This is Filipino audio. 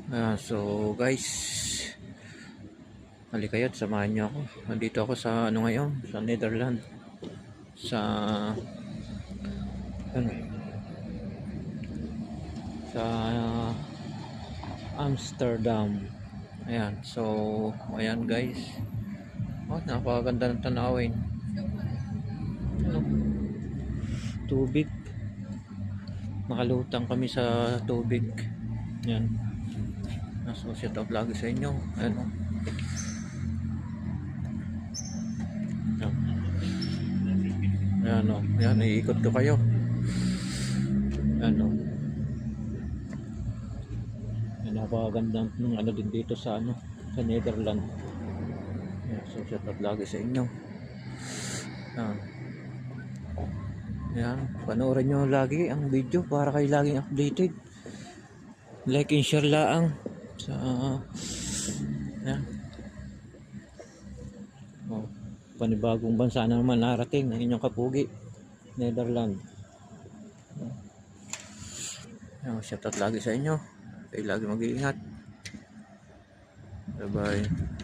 So guys, halikaya't samahan niyo ako. Nandito ako sa ngayon, sa Netherlands. Sa ano, sa Amsterdam. Ayan, so ayan guys. Napakaganda ng tanawin. Ano? Tubig. Nakalutang kami sa tubig. Ayan. So shout out lagi sa inyo. Ano? Ayan o. Ayan, iikot ko kayo. Ano? Ayan, napakaganda ng ano din dito sa sa Netherlands. Ayan, so shout out lagi sa inyo. Ayan, panoorin nyo lagi ang video para kayo laging updated. Like and share lang sa ayan. Panibagong bansa na naman narating ng inyong kapugi, Netherlands. Shout out lagi sa inyo. Kayo lagi mag-iingat. Bye bye.